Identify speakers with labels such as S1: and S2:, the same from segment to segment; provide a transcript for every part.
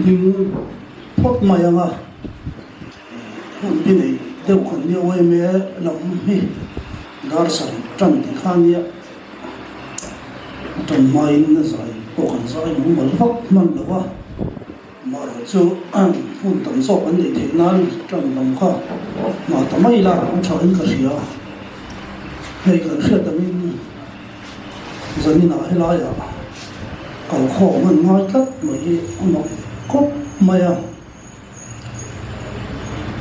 S1: ding phot mai anga hun bi nei deu khon ni oi me lam hi dar sari tram ti khania tram mai na zai ko kan zai mu mal vak man lawa ma ro chu hun tam so an nei the nan tram lam kha ma tamai la ang tha in ka ria hei kan hria tamin zanina helaya cầu khổ mình nói tất mấy nó cốt mày à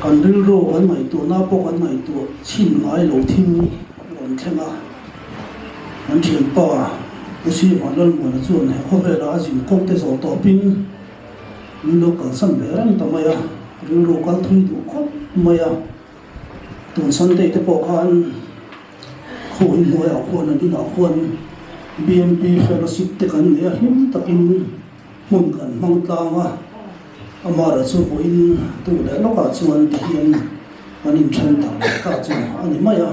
S1: còn đi rô cái mày tụ na bộ cái mày tụ chín nói lẩu thiên còn thêm à anh chuyện bao à cái gì mà lần mà nó chuẩn này có vẻ là gì công ty số tổ pin mình đâu cần sắm bé lắm tao mày à đi rô cái thuê tụ cốt mày à tụ sân đây cái bộ cái khổ hình mồi ảo khuôn là đi nào khuôn BNP fellowship te kan ne him takin mun kan mang tanga amara chu in tu le loka chuan ti hian anin than ta ka chu ani maya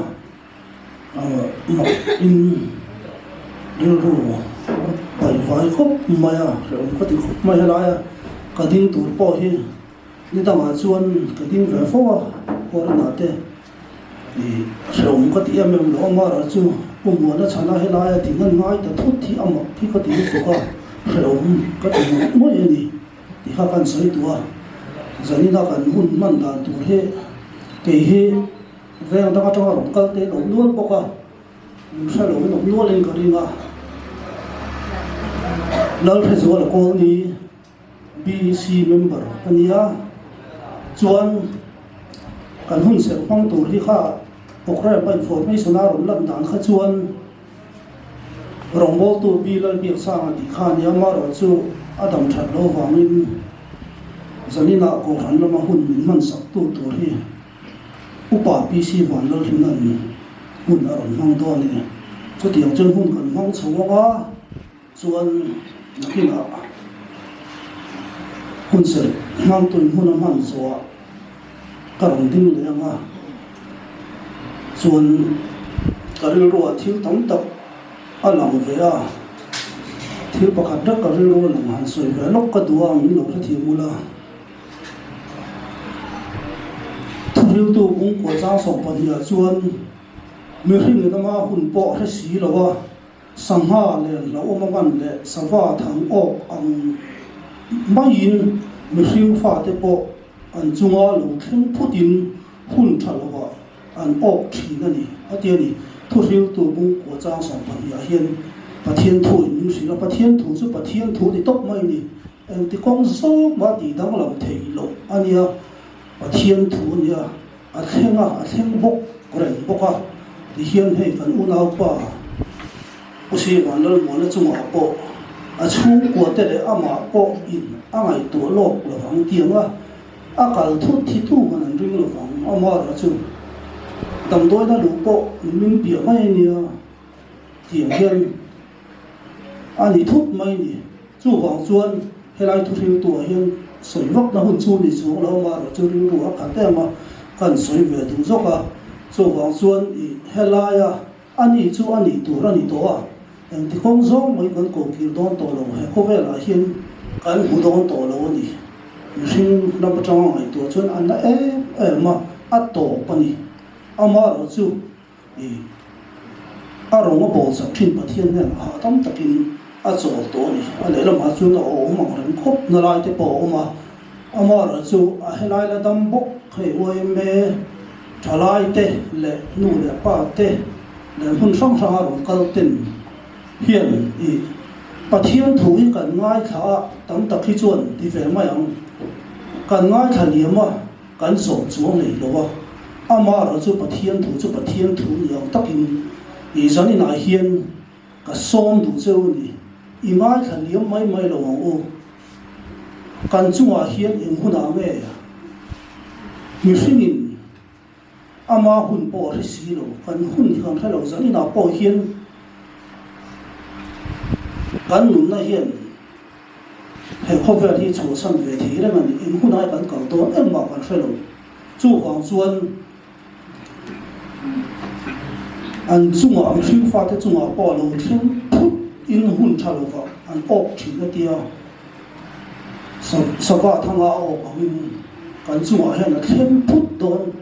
S1: ma in ru pai vai khop maya rom ka ti khop maya la ya ka ding tur po hi ni ta ma chuan ka ding ve fo ko na te ni rom ka ti am lo amara chu mua nó chana hay là thì ngân ngay ta thốt thì âm thì có tiếng của con phải ông có tiếng mỗi gì thì các con sấy tua giờ ni là con hun man đàn tu he cái he về ông ta có cho ông cơ tế ông luôn bốc à mình sẽ lỗi ông luôn lên cái đi mà lâu phải rồi là cô ni BC member anh ya chuan con hun sẽ phong tu thì khác Pokra ban information na rom lam dan kha chuan rongbol tu bi lal biak sang di khan ya ma ro chu adam that lo wangin zanina ko han lama hun min man sak tu tur hi upa pc wan lal hinan hun aron mang do ni chu tiang chen hun kan mang chhuwa chuan nakina hun se mang tu hun man zo karong ding le anga chuan karil ro thil tam tak a lang ve a thil pakhat dak karil ro lang han soi ve lok ka duwa min lo ra thi mula thil tu ung ko cha so pa hi chuan mi hring na ma hun po ra si lo wa sangha le lo ma man le sawa thang ok ang main mi hring fa te po an chunga lo thing phutin hun thalo wa an ok thi na ni atia ni thu riu tu bu ko cha so pa ya hian pathian thu in si la pathian thu chu pathian thu ti tok mai ni en ti kong so ma ti dang lam thei lo ania pathian thu nia a thleng bok koren boka ti hian hei kan u nau pa u si wan lal mo na chunga po a chu ko te le ama po in angai to lok lo wang tianga a kal thu thi tu man ring lo wang ama ra chu tầm đôi nó đủ bộ mình biểu mấy nia tiếng hiền anh đi thúc mấy nè chú hoàng xuân hay lại thu riu tuổi hiền soi vóc nó hôn chu đi xuống lâu mà rồi chú riu đủ cả tem mà cần soi về đủ dốc à chú hoàng xuân hay lại à anh đi chú anh đi tuổi anh đi tổ à em thì không giống mấy con cổ kiều đón tổ lâu hay có vẻ là hiền cái hú đón tổ lâu nè mình năm trong ngày tuổi xuân anh đã mà ăn tổ pa nè ama ro chu a ronga bol sa thin pathian hen ha tam takin a chol to ni a le lam ha chu na o ma ran khop na lai te po ma ama ro chu a helai la dam bok khei oi me thalai te le nu le pa te le hun sang sang a ron kal ten hian pathian thui kan ngai kha tam takhi chuan ti ve ma yang kan ngai kha liama kan som chuang nei lo wa ama ro chu pathian thu yang takin zani na hian ka som du cheu ni ingai khan liam mai lo ang o kan chunga hian eng huna me mi hringin ama hun po ri si lo kan hun hi kan thalo zani na po hian kan nun na hian he khover hi chu sam ve thi ra man eng huna kan kal to em ma kan thalo chu hoàng chuan an chunga ang hring fa te chunga po lo thing phut in hun thalo fa an ok thi na tia sapa thanga o angin kan chunga hian a thlem phut dawn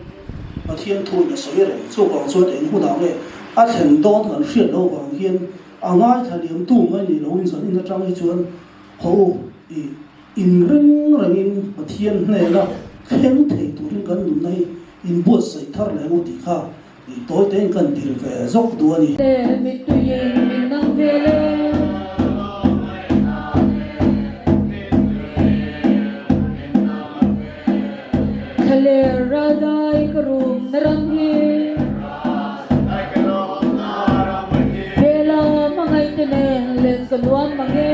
S1: a thian thui na soi reng chu wang chuan eng hu da nge a thlen dawn kan hriat lo wang hian a ngai thaliam tu mai ni lo in zan in atang hi chuan ho i in reng in pathian hne na khem thei turin kan nun nei in buat sai thar le mu ti kha i toy ten kan dir ve zok du ani
S2: te mi tu yen min nang vele khale radai karum naram hi vela mangai tene len kalwam mange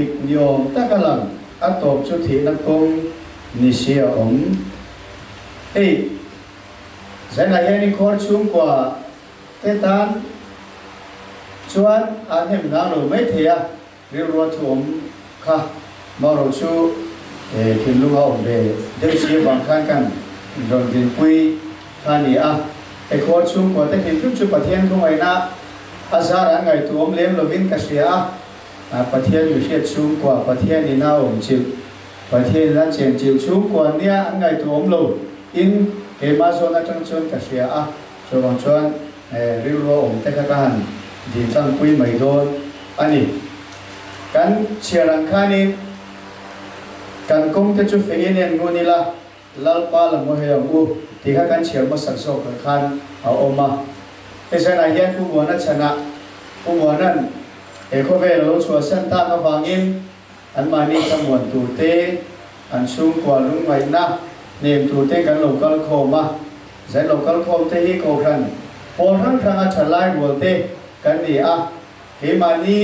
S3: tik niom takalang atop chu thi na kong ni sia ei zai na hian khor chung kwa te tan chuan an hem na lo mai thea ri ro thum kha ma ro chu thin lu ha be de sia bang khan kan ron din pui khani a khor chung kwa te thin chu pathian thung ai na azar an ngai tuom lem lovin ka sia pathian yu hiat chung kwa pathian ni na chil pathian la chen chil chung kwa nia an ngai tuom lo in ke ma zo na tang chon ka sia so bang chuan ri ro te ka han din tang pui mai don ani kan chiarang khani kan kong te chu fe inen ngunila lalpa la mo he u ti kha kan chiar mo sak so ka khan a oma esa na hian ku mo na chana ku mo nan ko ve lo chua san ta ka wangin an mani ka mon tu te an sung kwa lung mai na nem tu te kan local khoma zai local khom te hi ko khan por hang thang a chalai bol te kan ni he mani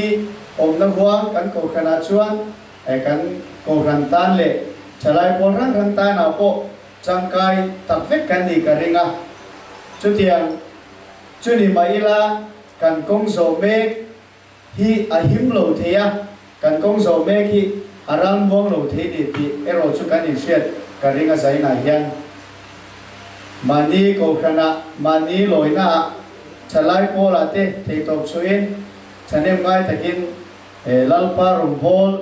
S3: om na huang kan ko khana chuan kan ko ran tan le chalai por hang ran ta na po changkai tak vek kan ni ka ringa chu tiang chu ni mai la kan kong zo me hi a him lo thea kan kong zo me hi arang bong lo the ni ti ero chu kan in shet ka ringa sai na hian mani ko khana mani loina chalai po la te thei top chuin chanem ngai takin lalpa rum hol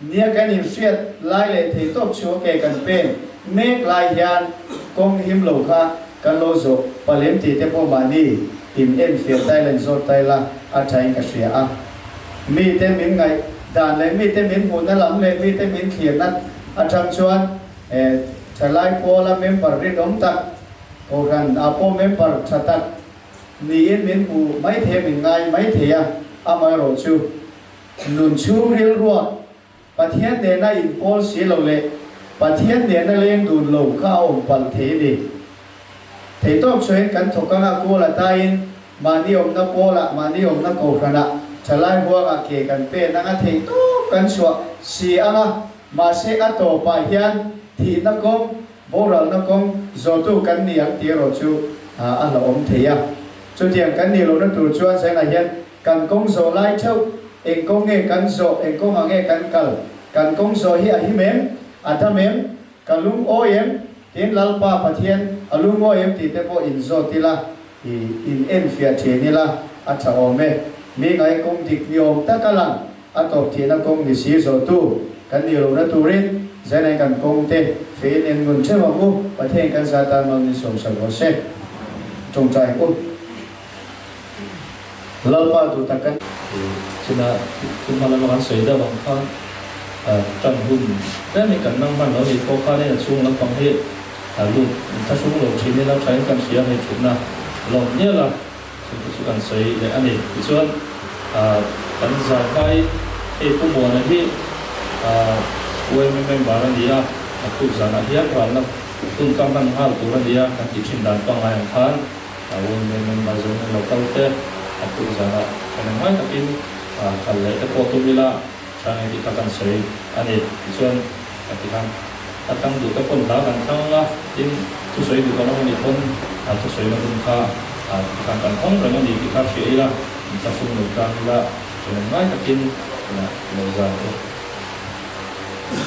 S3: nia kan in shet lai le thei top chu ke kan pen mek lai hian kong him lo kha kan lo zo palem ti te po mani im en fiel thailand zo taila a chain ka sia mi te min ngai dan le mi te min hun na lam le mi te min khian na a chang chuan chalai po la member ri dom tak ko ran a po member chatak ni en min pu mai the min ngai mai the a mai ro chu nun chu ril ruat pathian de na in pol si lo le pathian de na leng dun lo kha om pal the ni thei top chuan kan thokanga ko la ta in mani om na po la mani om na ko khana chalai huwa ke kan pe na nga thei to kan chua si anga ma se a to pa hian thi na kom boral na kom zo tu kan ni ang ti ro chu a la om theya chu tiang kan ni lo na tu chuan sai na hian kan kong zo lai chau eng kong nge kan zo eng kong nge kan kal kan kong zo hi a hi mem atamem kalung oem tin lalpa pathian alung oem ti te po in zo tila in en fia chenila a cha ome mi ngai kong dik niom takalang atop thina kong ni si zo tu kan ni lo na turin zanai kan kong te fe nen ngun chema mu pathen kan sa ta mang ni som sa lo se trong chai ko lalpa tu takan
S4: china kumala makan soida bang khan trang hun thế mình cần năng man nó thì khó khăn nên là xuống lắm bằng hết luôn ta xuống lầu chín nênเราใช้กันเสียให้ถูกนะลงเนี่ยล่ะสุกันใส่ในอันนี้ส่วนกันสายไปผู้บริหารที่เว้ยไม่บารันดีอ่ะผู้สานอาเฮียก่อนนะตุ้งกำลังหาตัวรันดีอ่ะกันติดชินดันต้องงานขันเว้ยไม่บารันเราเข้าเตะผู้สานกันไม่ตัดอินกันเลยแต่พอตัวเวลาใช้ที่กันใส่อันนี้ส่วนที่ทำตั้งดูกับคนเรากันทั้งละยิ่งทุกส่วนดูกับเราคนคนทุกส่วนเราคุณค่าการกันห้องเราดีที่ค่าเสียละจะฟุ้งหนุนกันละส่วนง่ายกับกินนะเราจะ
S2: Hãy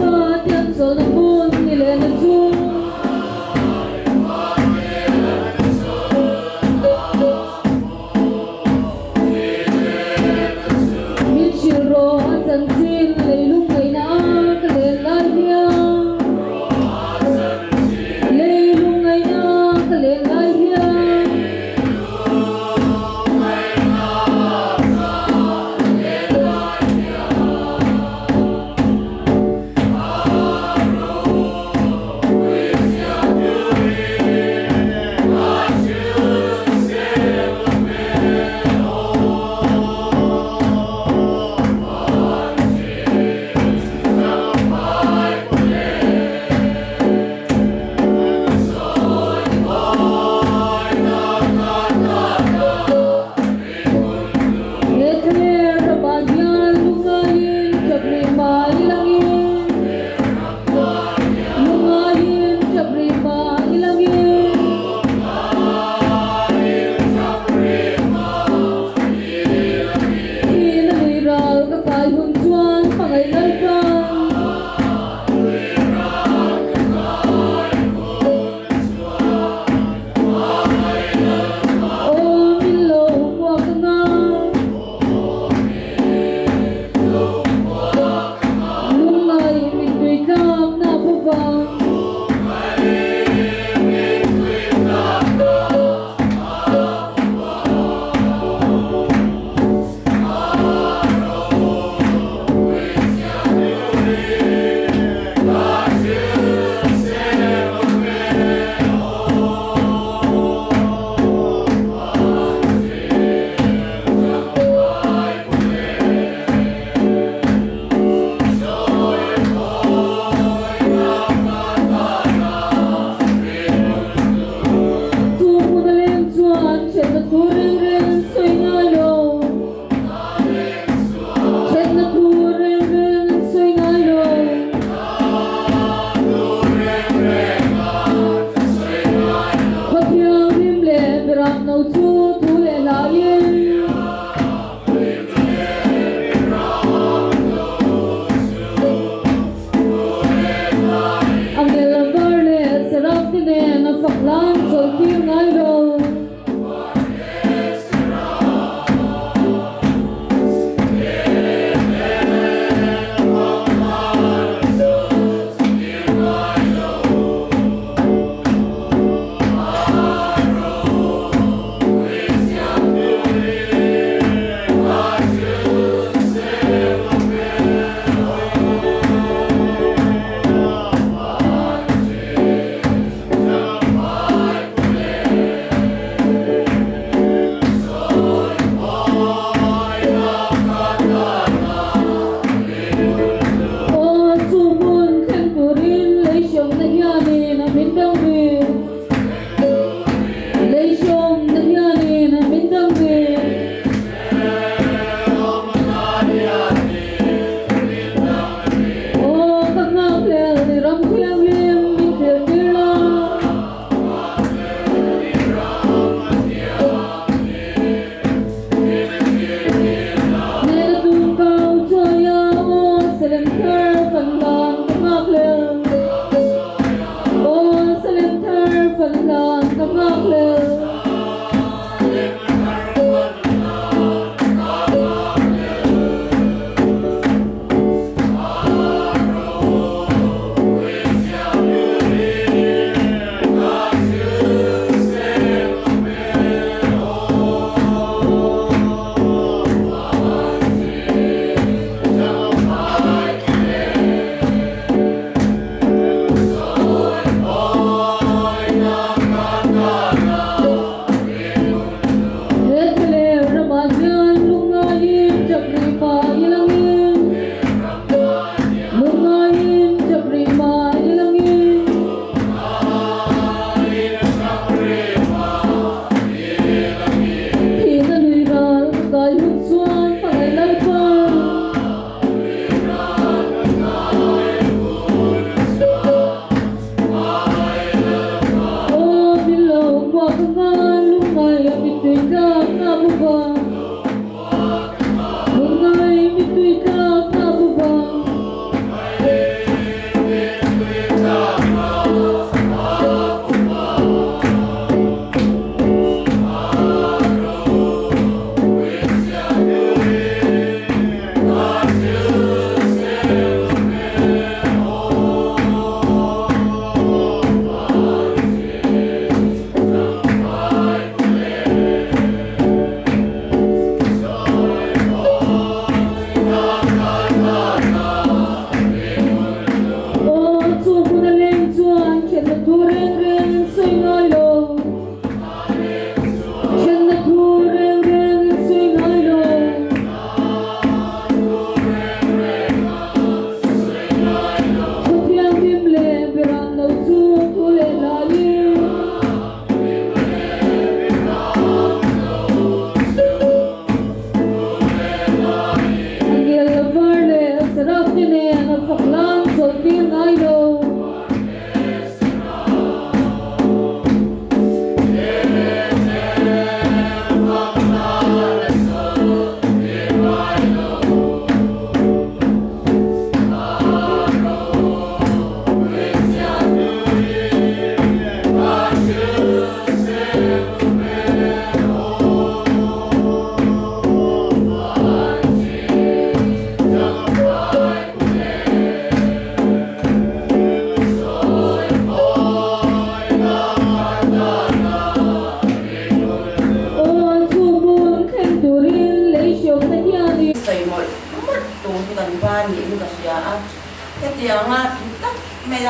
S2: subscribe cho kênh Ghiền Mì Gõ để không bỏ lỡ nâu chu thu lệ la yên ang elabar le sarap tine na faklan so kiu ngai ro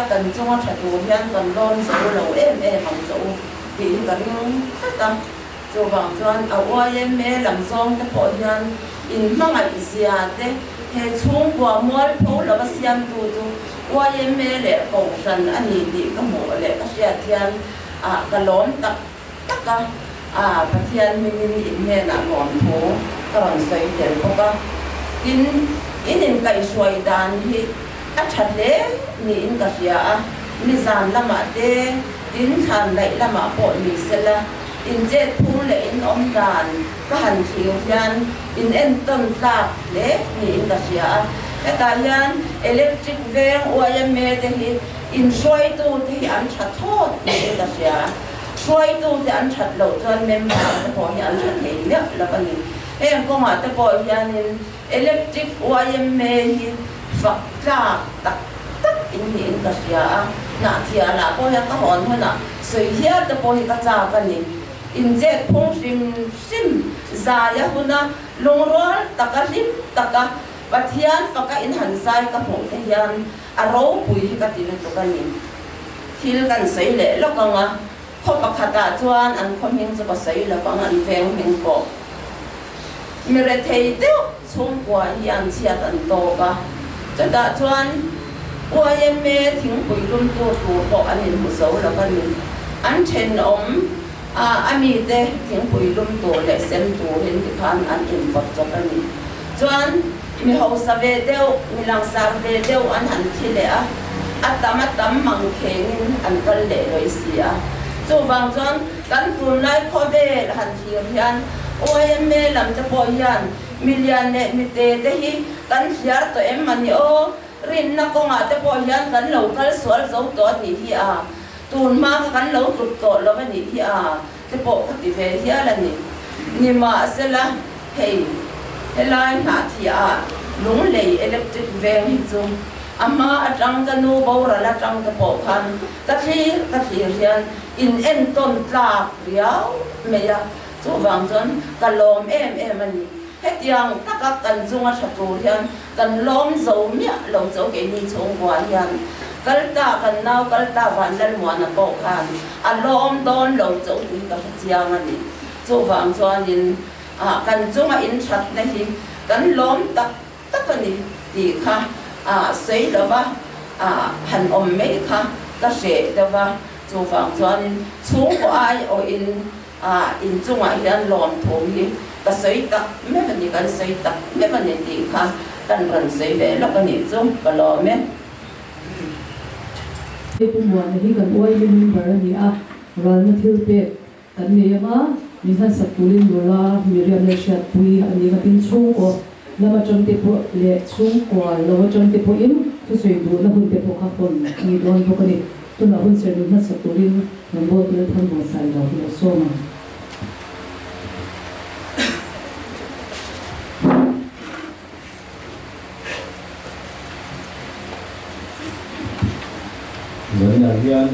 S5: cần cho thật đủ nhân cần đôn số lầu em bằng số thì cần tất cả cho bằng cho ở em làm xong cái bộ nhân in mang lại xia thế hệ chung qua mỗi phố là cái xiêm tu em lệ cầu thần anh nhìn thì cái mỏ lệ cái xia thiên cái lón tất cả cái thiên mình nghe là ngọn phố cái bằng xây tiền có cái in cái xoay đàn thì thật lẽ nhìn cái xia ni zan lama te tin than lai lama po ni sela in jet phung le in om dan ka han thiu hian in en ton tlak le ni in ka sia eta hian electric veng OIMA te hi in soi tu te hi an that thot ni in ka sia soi tu te an that lo chuan member te pawh hi an that nei le la ka ni em ko ma te pawh hian in electric OIMA hi fak tlak tak tak in ni in ka sia na thia la pawh ya ka hon hona soi hia te pawh hi ka cha ka ni in jet phung sim za ya huna longrol takalim taka pathian faka in hansai ka hmu te hian aro pui hi ka tin to kan in thil kan sei le lokanga kho pakhata chuan an khoming chu ka sei la pang an veng hing ko mire thei teu chung kwa hian chiat an to ka chata chuan OIMA thing pui lum tu ko an in mu zo la kan in an then om ami te thing pui lum tu le sem tu hin ti khan an in fak chok ani chuan mi ho sa ve deu mi lang sa ve deu an han thi le a atam mang khengin an kal le loi sia chu wang chuan kan tur lai kho ve han thi hian OIMA lam te po hian million le mi te hi kan hiar to em mani o rin na ko nga te po hian kan lo kal sual zo to ni hi a tun ma kan lo tut to lo ni hi a te po ti ve hian la ni ma sela hey helai na thi a lung lei electric veng hi chu ama atang ka nu bora la tang ka po khan ka thi hian in en ton tla riau me ya chu wang chon ka lom em ani hetiang taka kan zunga thatu hian kan lom zo mia lo zo ke ni chung kwa hian kalta kan nau kalta van lan mo na po khan a lom don lo zo ti ka chiang ani chu wang chuan in kan zunga in that na hi kan lom tak ani ti kha sei lova han om me kha ka se lova chu wang chuan in chung ko ai o in chunga hian lom thom hi ka sei tak me ni kan sei tak me ni ti kha kan ran sei ve lo ka ni chung ka lo me
S2: te pumwa na hi kan oi lim bar ni a ral na thil pe kan ne ma ni han sa tulin dola mi ria le shat pui ani ka tin chung ko lama chon te po le chung ko lo chon te po in tu sei du na hun te po kha pon ni don po ka ni tu na hun se na sa tulin na bo tu than bo sai lo lo so ma
S6: Jadi nahian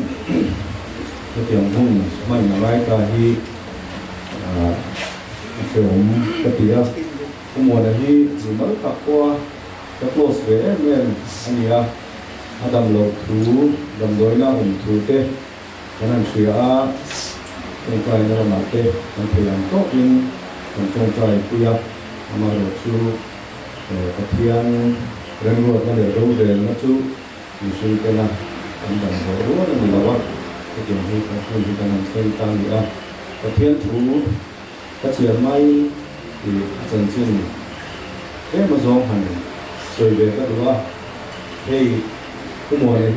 S6: ketiang hung mai nawai ka hi seom ketia umur nahi jumal takwa close ve men ania adam lo thu dam doina thu te kanan sia en kai na ma te kan thiam to in kan chong chai puya amaro chu ketiang rengo na le ro de na chu ni te na anh đồng hồ lúa là mình đâu cái chuyện gì các phương thì cần xây tăng gì đó cái thiên thú cái chuyện may thì dần dần thế mà do hành rồi về các đó thì cái mùa này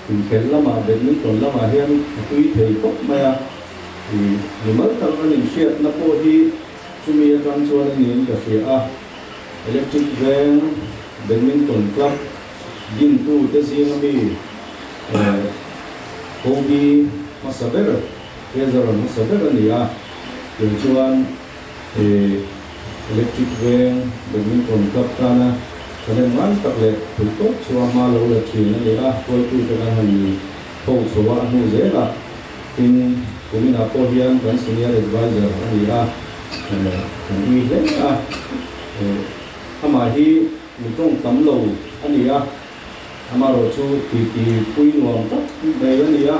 S6: thì kén lắm mà đến những tuần lắm mà hiện quý thầy tốt mà thì mới tăng cái những chuyện nó có thì chúng mình đang cho nên những cái gì electric van đến những tuần club yin tu te zin mi hobi masaber ezara masaber nia yung chuan electric van badminton cup kana kanen man takle tutok chua ma lo la thin nia koi tu te kan han ho chuwa anu zela tin kumina po hian kan senior advisor ania kan wi le ama hi mitong tam lo ania amaro chu ti pui nuam tak dei ania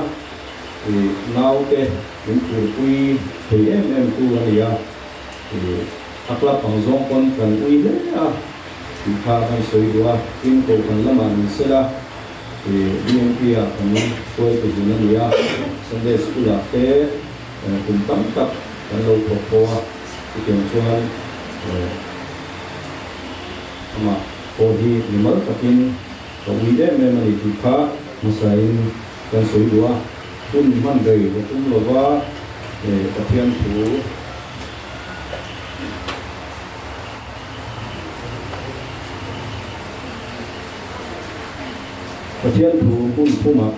S6: thì nau te những pui thì em tu ania thì akla pang zong kon kan ui le thì kha kan soi dua tin ko kan laman sela thì bnp kan koi tu ania sunday school te kun tam tak kan lo ko thì ken chuan ama odi nimal takin kami deh memang itu kah masain kan soi dua pun man dari betul loba Pathian thu hun thuma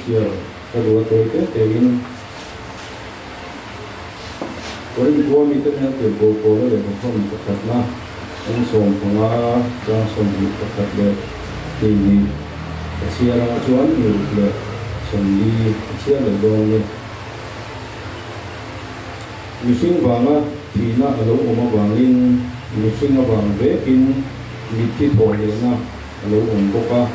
S6: chia kadua toite tegin Orang tua minta yang terbawa le betul betul ang som pula jang som di betul le ini siapa cuan le som di siapa le dong le missing banga tina alo oma bangin missing bang bekin miti thole na alo omboka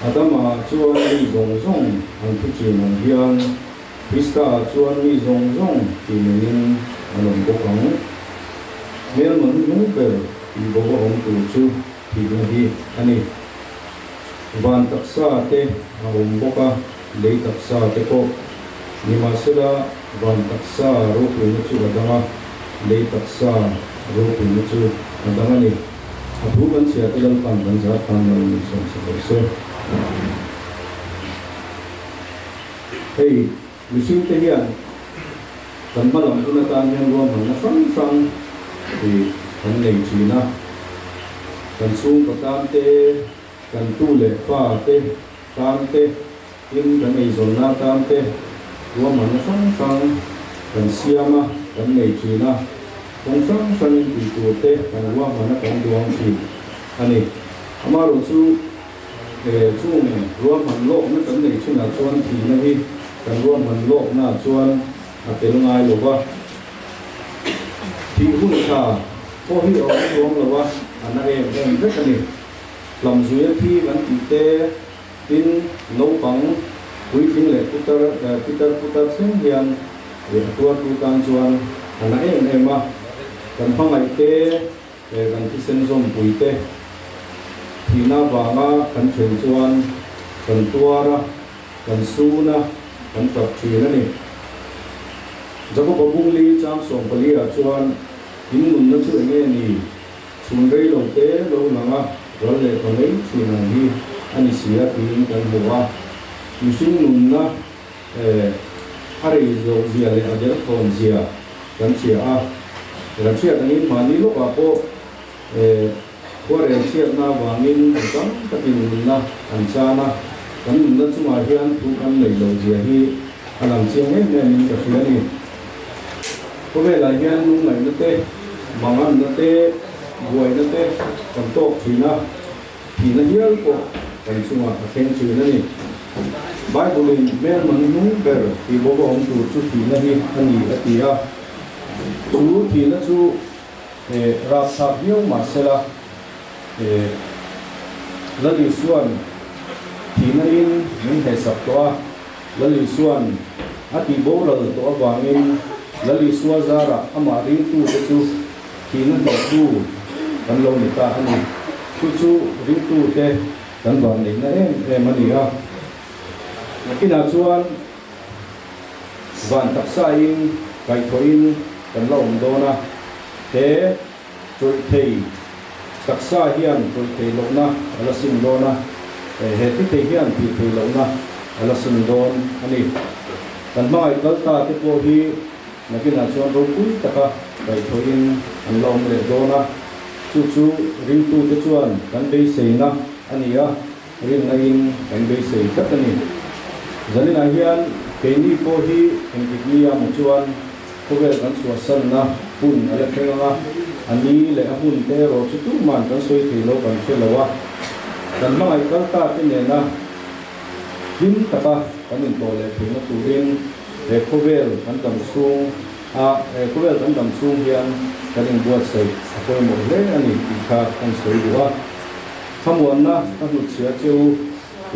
S6: adama cuan di zong zong ang tujuh nanghian Krista chuan mi zong zong ti menin anom ko kang mel man nu ber i bo hom tu chu ti hi ani van taksa te aum boka le taksa te ko ni masela van taksa ro tu chu adama le taksa ro tu chu adama ni abu ban sia tilal pan ban za pan ni som se hey Musim tehian, dan malam tunatan yang luar mana sang di tanai Cina, dan sung petante, dan tule pate, tante, in tanai zona tante, luar mana sang dan siama tanai Cina, sang di tute, dan luar mana kan duang si, ani, amaru su, sung luar mana lo, mana tanai Cina cuan ti nahi. Dan ruang menlok na cuan atelungai loba ti hun ka ko hi ruang loba ana em ni lam zuya thi ban ti te tin lo pang hui tin le putar sing hian ye tua tu kan cuan ana em ma kan pangai te kan ti sen som pui te thina banga kan chen cuan kan tuara kan suna kan tak cina ni, jika babungli cang som pelia cuan, ini mundur tu ni, sundai longte lo nama, rolle tongai cina ni, ani siap ini kan buah, musim nunna, hari zo zia le ajar kon zia, kan siap ni mani lo apa, kuare siap na bangin, kan tapi nunna ancana. Kan nunna cuma hian tu kan lei lo zia hi alam siang ni ka hian ni ko ve la hian nu ngai na te mangan na te buai na te kan tok thina hial ko kan cuma aken china ni bible in mer man nu ber ti bo bo tu chu thina hi ani atia tu thina chu ra sa hiu ma sela la di suan Tina in he sap toa lali suan ati bo la to awangin lali suwa zara ama ring tu chu tina no tu kan lo ni ta ani chu ring tu te kan ban nei na mani ha nakina chuan van taksa in kai thoin kan lo do na te choi thei taksa hian choi thei lo na ala sim do na heti te hian ti thei lo na ala sun don ani kan mai kalta te po hi nakina chuan ro pui taka kai thoin an lom le do na chu ring tu te chuan kan dei sei na ani a ring na in kan dei sei tak ani zanina hian ke ni po hi engkiklia mo chuan ko vel kan suasan na pun ala thenga ani le ahun te ro chu tu man kan soi thei lo kan thelawa dan mai kalta te ne na him taka kanin tole thina turin kovel kan dam sung kovel kan dam sung hian kanin buat sei apoi mo le ani ikha kan soi duwa thamuan na ta hu chia cheu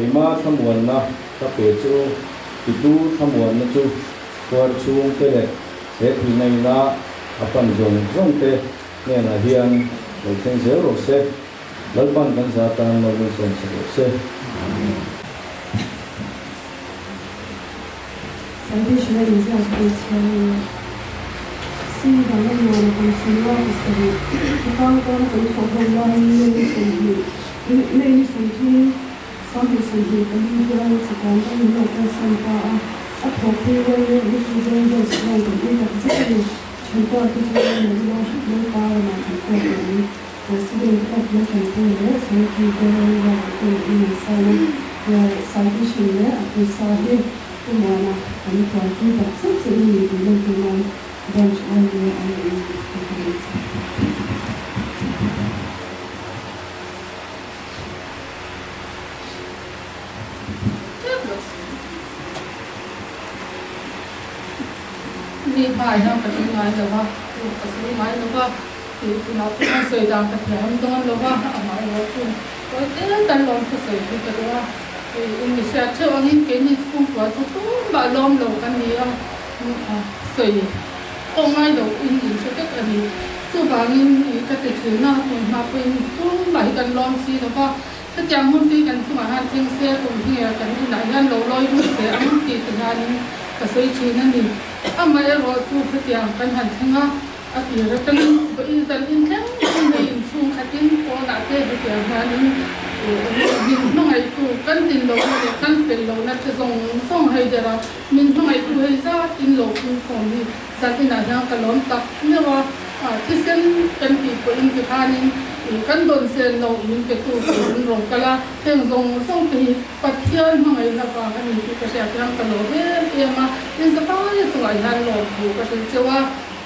S6: ema thamuan na ta pe chu itu thamuan na chu kwar chung te le he thinai na apan zong te ne na hian lo theng zero se lalpan kan zatan lo son se
S7: Salvation is not going see the Lord and see what is said. The Father and for the one is in you. Many is in you, some is in you, and you are to come and not as some power. a thok ti wen ne ni ti wen wen so ni ni ta si ni chun ko ti wen ne lo lo pa ma ti ko ni ko si ni ko ni kan ti ne so ti ko ni wa ko ni sa ni ya sa ti shi ne a ti sa hi ko ma na ani ko ti ta si si ni ni ni ni na dan chan ni ani
S8: ni bai na ka ni ngai lo wa ka si ngai lo wa ti na ti na soi dang ka thiam dong lo wa a mai lo chu ko te tan lo ka soi ti ka wa in mi sa che wa in ke ni ku ko chu tu ba lom lo kan ni a soi ko ngai lo in se ka ani chu ba in ka te chu na ko ma pe tu ba kan lom si lo wa ta jang hun ti kan chu ma han ching se ko ni kan ni na yan lo loi du se am ti ta na ni ka soi chi na ni amma ya ro chu khatiang kan han thanga a ti ra kan ko in zan in thang nei in chu khatin ko na te ti ha ni min no ngai tu kan tin lo ne kan pel lo na che zong song hai de ra min no ngai tu hai za tin lo ku ko ni za tin na ka lom tak ne wa ti sen kan ti ko in ki ha ni kan don sen lo min pe tu ko in ro kala teng zong song ti pathian no ngai la pa ni ti ka sha kan ka lo he ma in sa pa ya tu ai han lo ku ka se chewa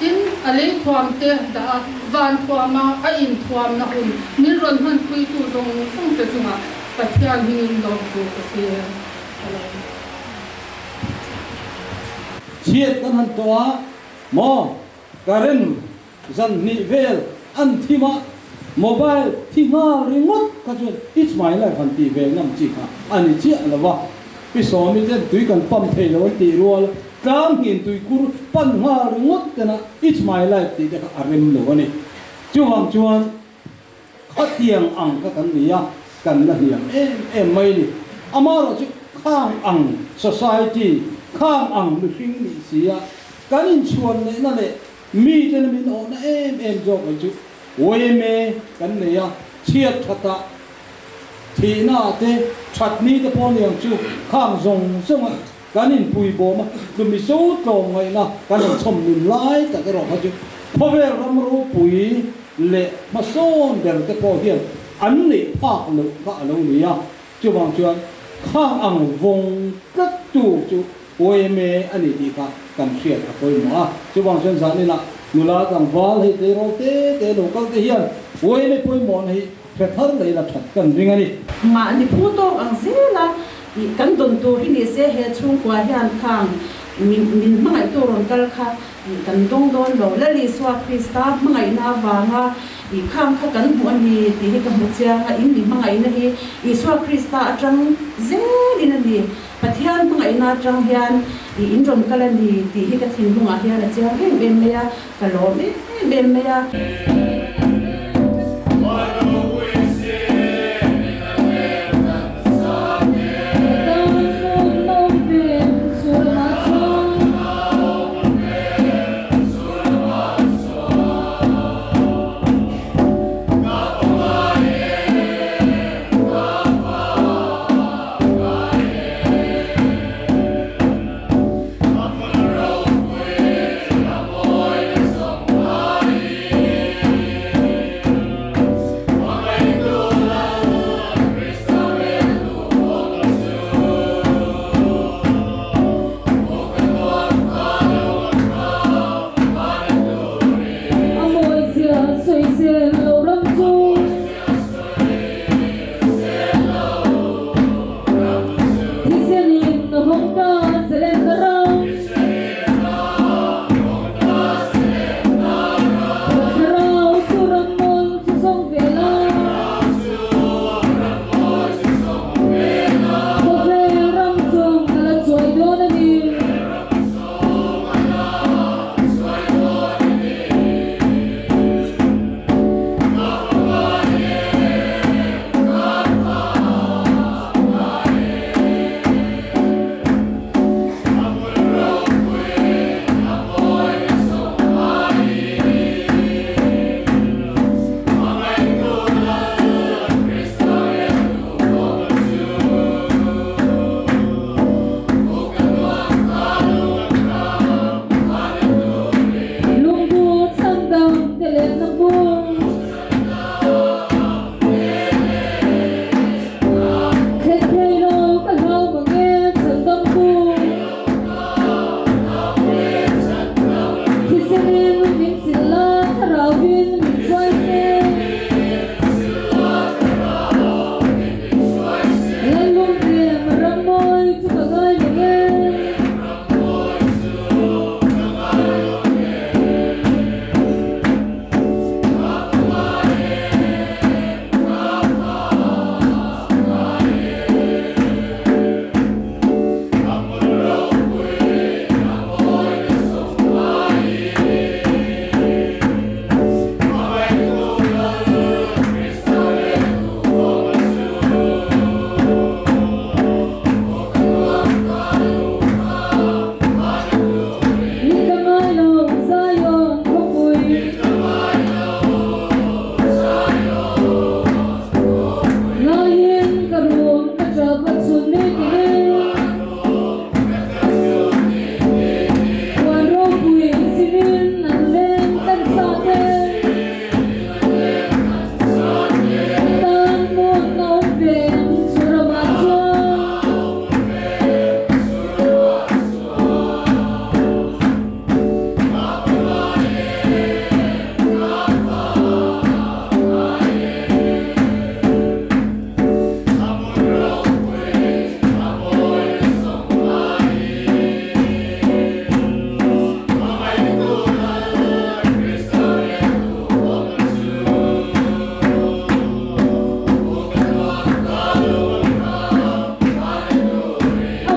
S8: in ale thuam te da van thuama a in thuam na hun min ron han pui tu zong song te chunga pathian hin lo ku ka se
S1: chiết kan han toa mo karen zan ni vel an thima mobile thima ringot ka chu it's my life an ti ve nam chi kha ani chi alawa pi so mi te tui kan pam thei lo ti rol tang hin tui kur pan nga ringot kana it's my life ti de arem lo ani chuang chuan khatiang ang ka kan nia kan la hiam em mai ni amaro chu khang ang society khang ang lu hing ni sia kanin chuan le na le mi te min on em jo ka chu oi me kan ne ya chiat thata thina te chatni te pon yang chu khang zong song kanin pui bo ma lu mi so to ngai na kanin chom nin lai ta ka ro ka chu phovel ram ro pui le ma son der te po hian an ni pa lu ka lo ni ya chu bang chuan khang ang vong kat tu chu oi me ani ti ka kan khiat a koi ma chu bang chuan sa ni la nula kang wal hi te ro te lo kal te hian oi me poi mon hi thre thar lei la that kan ring ani
S5: ma ni pu to ang zela i kan don tu ri ni se he chung kwa hian khang min mai to ron kal kha kan dong don lo la li swa krista mai na wa nga i khang kha kan bu ani ti he ka mu chia nga in ni mai na hi i swa krista atang zel in ani pathian mai na tang hian i in ron kal ani ti he ka thin bunga hian a chia he ben me ya ka lo me ben me ya